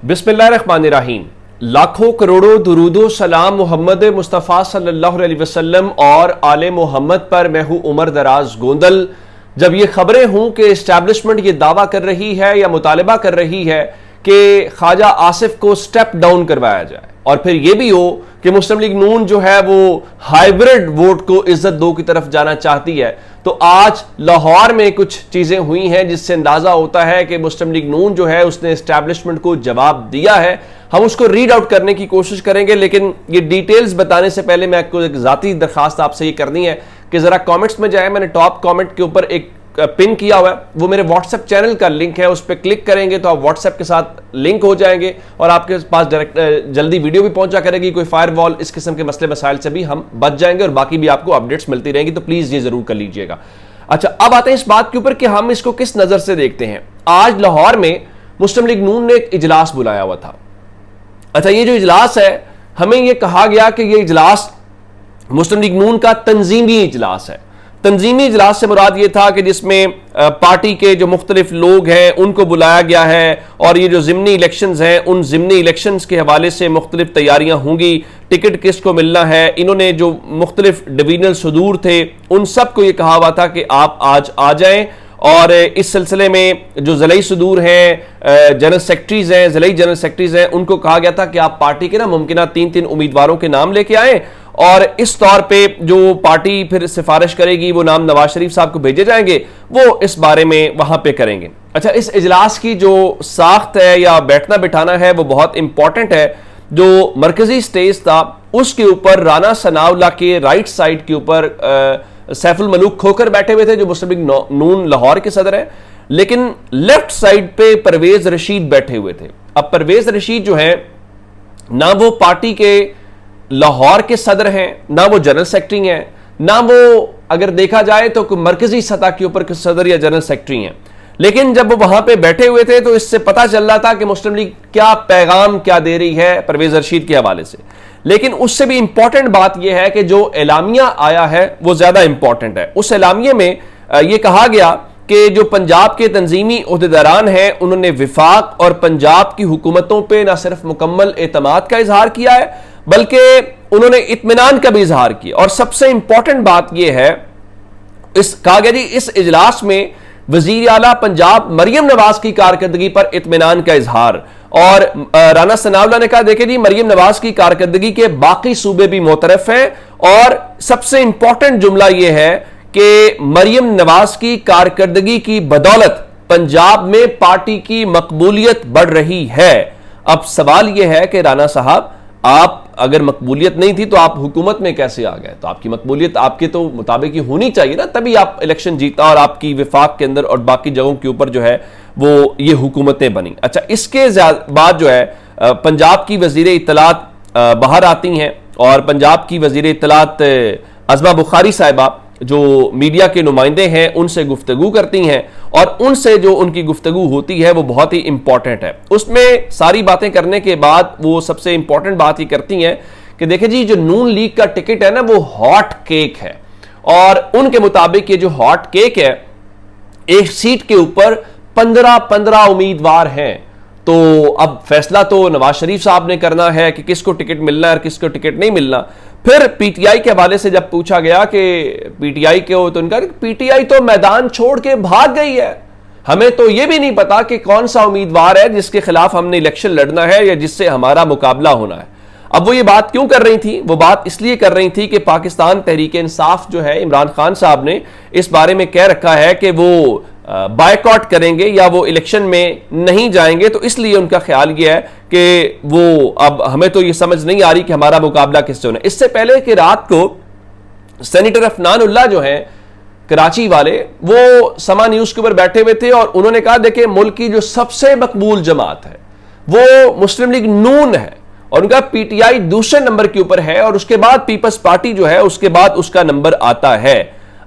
बिस्मिल्लाहिर्रहमानिर्रहीम। लाखों करोड़ों दुरूदो सलाम मोहम्मद मुस्तफ़ा सल्लल्लाहु अलैहि वसल्लम और आले मोहम्मद पर। मैं हूं उमर दराज गोंदल। जब ये खबरें हों कि इस्टेब्लिशमेंट ये दावा कर रही है या मुतालबा कर रही है कि ख्वाजा आसिफ को स्टेप डाउन करवाया जाए, और फिर यह भी हो कि मुस्लिम लीग नून जो है वो हाइब्रिड वोट को इज्जत दो की तरफ जाना चाहती है, तो आज लाहौर में कुछ चीजें हुई हैं जिससे अंदाजा होता है कि मुस्लिम लीग नून जो है उसने एस्टैब्लिशमेंट को जवाब दिया है। हम उसको रीड आउट करने की कोशिश करेंगे, लेकिन ये डिटेल्स बताने से पहले मैं आपको एक जाती दरखास्त आपसे ये करनी है कि जरा कमेंट्स में जाए। मैंने टॉप कमेंट के ऊपर एक पिन किया हुआ है, वो मेरे व्हाट्सएप चैनल का लिंक है, उस पर क्लिक करेंगे तो आप व्हाट्सएप के साथ लिंक हो जाएंगे और आपके पास डायरेक्ट जल्दी वीडियो भी पहुंचा करेगी। कोई फायरवॉल इस किस्म के मसले मसाइल से भी हम बच जाएंगे और बाकी भी आपको अपडेट्स मिलती रहेंगी, तो प्लीज ये जरूर कर लीजिएगा। अच्छा, अब आते हैं इस बात के ऊपर कि हम इसको किस नजर से देखते हैं। आज लाहौर में मुस्लिम लीग नून ने एक इजलास बुलाया हुआ था। अच्छा, ये जो इजलास है, हमें यह कहा गया कि यह इजलास मुस्लिम लीग नून का तंजीमी इजलास है। तंजीमी इजलास से मुराद ये था कि जिसमें पार्टी के जो मुख्तलिफ लोग हैं उनको बुलाया गया है, और ये जो ज़िमनी इलेक्शंस हैं उन ज़िमनी इलेक्शंस के हवाले से मुख्तलिफ तैयारियां होंगी, टिकट किसको मिलना है। इन्होंने जो मुख्तलिफ डिवीजनल सदूर थे उन सबको ये कहा हुआ था कि आप आज आ जाएं, और इस सिलसिले में जो ज़िलाई सदूर हैं, जनरल सेक्रेटरीज हैं, ज़िलाई जनरल सेक्रेटरीज हैं, उनको कहा गया था कि आप पार्टी के ना मुमकिन 3-3 उम्मीदवारों के नाम लेके आए, और इस तौर पे जो पार्टी फिर सिफारिश करेगी वो नाम नवाज शरीफ साहब को भेजे जाएंगे, वो इस बारे में वहां पे करेंगे। अच्छा, इस इजलास की जो साख्त है या बैठना बिठाना है वो बहुत इंपॉर्टेंट है। जो मरकजी स्टेज था उसके ऊपर राना सनाउल्लाह के राइट साइड के ऊपर सैफुल मलूक खोकर बैठे हुए थे, जो मुस्लिम लीग नून लाहौर के सदर हैं, लेकिन लेफ्ट साइड पे परवेज रशीद बैठे हुए थे। अब परवेज रशीद जो है ना वो पार्टी के लाहौर के सदर हैं, ना वो जनरल सेक्रेटरी हैं, ना वो अगर देखा जाए तो मरकजी सतह के ऊपर के सदर या जनरल सेक्रेटरी हैं। लेकिन जब वो वहां पे बैठे हुए थे तो इससे पता चल रहा था कि मुस्लिम लीग क्या पैगाम क्या दे रही है परवेज रशीद के हवाले से। लेकिन उससे भी इंपॉर्टेंट बात यह है कि जो एलामिया आया है वो ज्यादा इंपॉर्टेंट है। उस एलामिया में यह कहा गया कि जो पंजाब के तंजीमी ओहदेदारान हैं उन्होंने विफाक और पंजाब की हुकूमतों पर न सिर्फ मुकम्मल एतमाद का इजहार किया है बल्कि उन्होंने इत्मीनान का भी इजहार किया। और सबसे इंपॉर्टेंट बात यह है, इस कहा गया जी इस इजलास में वजीर आला पंजाब मरियम नवाज की कारकर्दगी पर इत्मीनान का इजहार, और राना सनाउल्लाह ने कहा देखे जी मरियम नवाज की कारकर्दगी के बाकी सूबे भी मोतरफ हैं, और सबसे इंपॉर्टेंट जुमला यह है कि मरियम नवाज की कारकर्दगी की बदौलत पंजाब में पार्टी की मकबूलियत बढ़ रही है। अब सवाल यह है कि राना साहब, आप अगर मकबूलियत नहीं थी तो आप हुकूमत में कैसे आ गए? तो आपकी मकबूलियत आपके तो मुताबिक ही होनी चाहिए ना, तभी आप इलेक्शन जीता और आपकी विफाक के अंदर और बाकी जगहों के ऊपर जो है वो ये हुकूमतें बनी। अच्छा, इसके बाद जो है पंजाब की वजीर इत्तलात बाहर आती हैं, और पंजाब की वजीर इत्तलात अज़मा बुखारी साहिबा जो मीडिया के नुमाइंदे हैं उनसे गुफ्तगू करती हैं, और उनसे जो उनकी गुफ्तगू होती है वो बहुत ही इंपॉर्टेंट है। उसमें सारी बातें करने के बाद वो सबसे इंपॉर्टेंट बात ही करती हैं कि देखिए जी जो नून लीग का टिकट है ना वो हॉट केक है, और उनके मुताबिक ये जो हॉट केक है, एक सीट के ऊपर 15 उम्मीदवार हैं। तो अब फैसला तो नवाज शरीफ साहब ने करना है कि किसको टिकट मिलना है और किसको टिकट नहीं मिलना। फिर पीटीआई के हवाले से जब पूछा गया कि पीटीआई के हो, तो उनका पीटीआई तो मैदान छोड़ के भाग गई है, हमें तो यह भी नहीं पता कि कौन सा उम्मीदवार है जिसके खिलाफ हमने इलेक्शन लड़ना है या जिससे हमारा मुकाबला होना है। अब वो ये बात क्यों कर रही थी? वो बात इसलिए कर रही थी कि पाकिस्तान तहरीक इंसाफ जो है, इमरान खान साहब ने इस बारे में कह रखा है कि वो बायकॉट करेंगे या वो इलेक्शन में नहीं जाएंगे, तो इसलिए उनका ख्याल ये है कि वो अब हमें तो ये समझ नहीं आ रही कि हमारा मुकाबला किससे होना है। इससे पहले कि रात को सेनेटर अफनानुल्लाह जो हैं कराची वाले, वो समा न्यूज के ऊपर बैठे हुए थे और उन्होंने कहा देखिए मुल्क की जो सबसे मकबूल जमात है वो मुस्लिम लीग नून है, और उनका पीटीआई दूसरे नंबर के ऊपर है, और उसके बाद पीपल्स पार्टी जो है उसके बाद उसका नंबर आता है।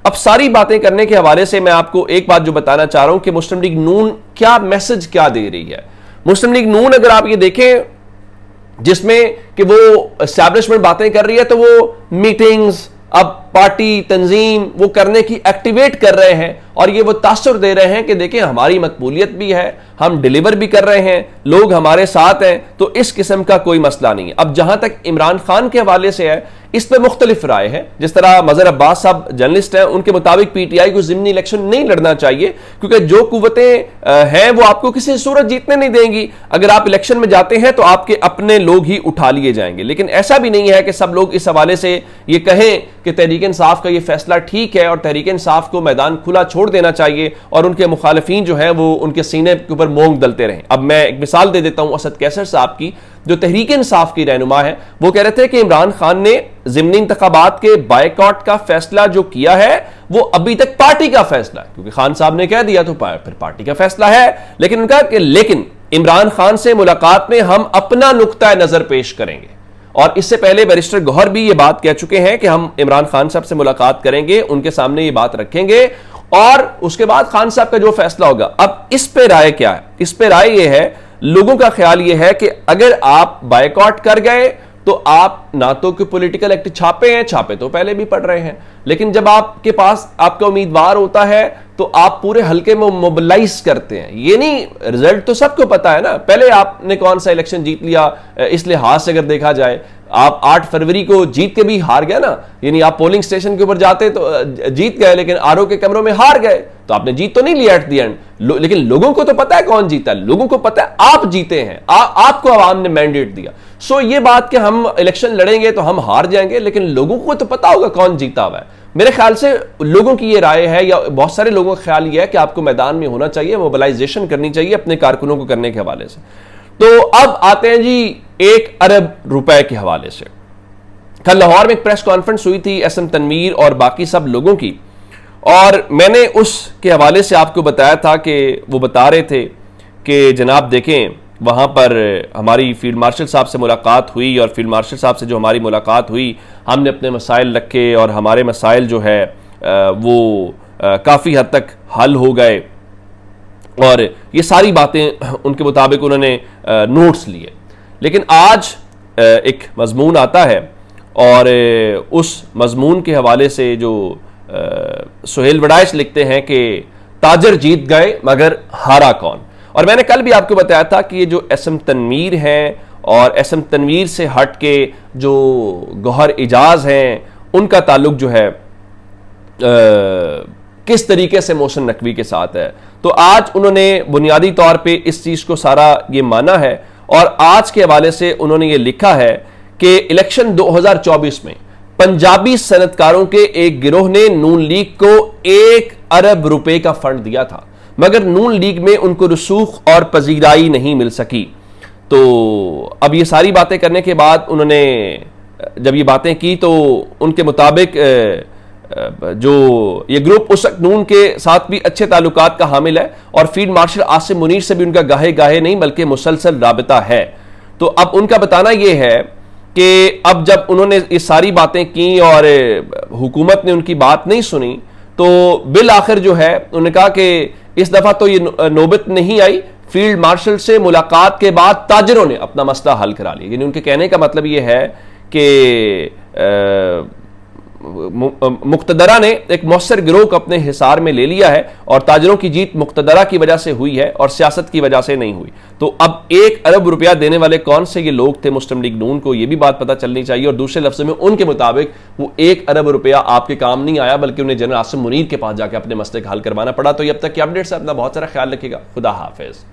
अब सारी बातें करने के हवाले से मैं आपको एक बात जो बताना चाह रहा हूं कि मुस्लिम लीग नून क्या मैसेज क्या दे रही है। मुस्लिम लीग नून अगर आप ये देखें जिसमें कि वो एस्टैब्लिशमेंट बातें कर रही है, तो वो मीटिंग्स, अब पार्टी तंजीम वो करने की एक्टिवेट कर रहे हैं और ये वो तासुर दे रहे हैं कि देखिए हमारी मकबूलियत भी है, हम डिलीवर भी कर रहे हैं, लोग हमारे साथ हैं, तो इस किस्म का कोई मसला नहीं है। अब जहां तक इमरान खान के हवाले से है, इस पर मुख्तलिफ राय है। जिस तरह मजहर अब्बास साहब जर्नलिस्ट हैं, उनके मुताबिक पीटीआई को ज़िमनी इलेक्शन नहीं लड़ना चाहिए क्योंकि जो कुव्वतें हैं वो आपको किसी सूरत जीतने नहीं देंगी। अगर आप इलेक्शन में जाते हैं तो आपके अपने लोग ही उठा लिए जाएंगे। लेकिन ऐसा भी नहीं है कि सब लोग इस हवाले से ये कहें कि तहरीक इंसाफ का ये फैसला ठीक है और तहरीक इंसाफ को मैदान खुला छोड़ देना चाहिए और उनके मुखालिफिन जो है वो उनके सीने के ऊपर मोंग दलते रहें। अब मैं एक मिसाल दे देता हूं असद कैसर साहब की, जो तहरीक इंसाफ की रहनुमा है। वो कह रहे थे कि इमरान खान ने ज़िमनी इंतखाबात के बायकॉट का फैसला जो किया है वो अभी तक पार्टी का फैसला है, क्योंकि खान साहब ने कह दिया तो फिर पार्टी का फैसला है। लेकिन उनका कि लेकिन इमरान खान से मुलाकात में हम अपना नुक्ता नजर पेश करेंगे, और इससे पहले बैरिस्टर गौहर भी ये बात कह चुके हैं कि हम इमरान खान साहब से मुलाकात करेंगे, उनके सामने ये बात रखेंगे और उसके बाद खान साहब का जो फैसला होगा। अब इस पे राय क्या है? इस पे राय ये है, लोगों का ख्याल ये है कि अगर आप बायकॉट कर गए तो आप ना तो कि पॉलिटिकल एक्ट छापे हैं, छापे तो पहले भी पड़ रहे हैं, लेकिन जब आपके पास आपका उम्मीदवार होता है तो आप पूरे हल्के में मोबिलाइज करते हैं। ये नहीं, रिजल्ट तो सबको पता है ना, पहले आपने कौन सा इलेक्शन जीत लिया। इस लिहाज से अगर देखा जाए, आप 8 फरवरी को जीत के भी हार गए ना, यानी आप पोलिंग स्टेशन के ऊपर जाते तो जीत गए लेकिन आरओ के कमरों में हार गए, तो आपने जीत तो नहीं लिया एट द एंड। लेकिन लोगों को तो पता है कौन जीता है, लोगों को पता है आप जीते हैं, आपको आवाम ने मैंडेट दिया। सो ये बात कि हम इलेक्शन लड़ेंगे तो हम हार जाएंगे, लेकिन लोगों को तो पता होगा कौन जीता हुआ है। मेरे ख्याल से लोगों की ये राय है, या बहुत सारे लोगों का ख्याल ये है कि आपको मैदान में होना चाहिए, मोबिलाइजेशन करनी चाहिए अपने कारकुनों को करने के हवाले से। तो अब आते हैं जी 1 अरब रुपए के हवाले से। कल लाहौर में एक प्रेस कॉन्फ्रेंस हुई थी एसएम तनवीर और बाकी सब लोगों की, और मैंने उसके हवाले से आपको बताया था कि वो बता रहे थे कि जनाब देखें, वहाँ पर हमारी फील्ड मार्शल साहब से मुलाकात हुई और फील्ड मार्शल साहब से जो हमारी मुलाकात हुई, हमने अपने मसाइल रखे और हमारे मसाइल जो है वो काफ़ी हद तक हल हो गए, और ये सारी बातें उनके मुताबिक उन्होंने नोट्स लिए। लेकिन आज एक मजमून आता है और उस मजमून के हवाले से जो सुहेल वडाइश लिखते हैं कि ताजर जीत गए मगर हारा कौन। और मैंने कल भी आपको बताया था कि ये जो एसएम तनवीर हैं और एसएम तनवीर से हट के जो गौहर इजाज हैं, उनका ताल्लुक जो है किस तरीके से मोहसिन नकवी के साथ है। तो आज उन्होंने बुनियादी तौर पे इस चीज़ को सारा ये माना है, और आज के हवाले से उन्होंने ये लिखा है कि इलेक्शन 2024 में पंजाबी सनतकारों के एक गिरोह ने नून लीग को 1 अरब रुपए का फंड दिया था, मगर नून लीग में उनको रसूख और पजीराई नहीं मिल सकी। तो अब ये सारी बातें करने के बाद उन्होंने जब ये बातें की तो उनके मुताबिक जो ये ग्रुप उस वक्त नून के साथ भी अच्छे ताल्लुकात का हामिल है और फील्ड मार्शल आसिम मुनीर से भी उनका गाहे गाहे नहीं बल्कि मुसलसल राबिता है। तो अब उनका बताना यह है कि अब जब उन्होंने ये सारी बातें की और हुकूमत ने उनकी बात नहीं सुनी, तो बिल आखिर जो है उन्होंने कहा कि इस दफा तो ये नौबत नहीं आई, फील्ड मार्शल से मुलाकात के बाद ताजरों ने अपना मसला हल करा लिया। यानी उनके कहने का मतलब ये है कि मुक्तदरा ने एक मौसर गिरोह को अपने हिसार में ले लिया है और ताजरों की जीत मुक्तदरा की वजह से हुई है और सियासत की वजह से नहीं हुई। तो अब 1 अरब रुपया देने वाले कौन से ये लोग थे मुस्लिम लीग नून को, ये भी बात पता चलनी चाहिए। और दूसरे लफ्ज़ों में उनके मुताबिक वो 1 अरब रुपया आपके काम नहीं आया, बल्कि उन्हें जनरल आसिम मुनीर के पास जाकर अपने मसले का हल करवाना पड़ा। तो ये अब तक की अपडेट्स है, अपना बहुत सारा ख्याल रखिएगा। खुदा हाफिज।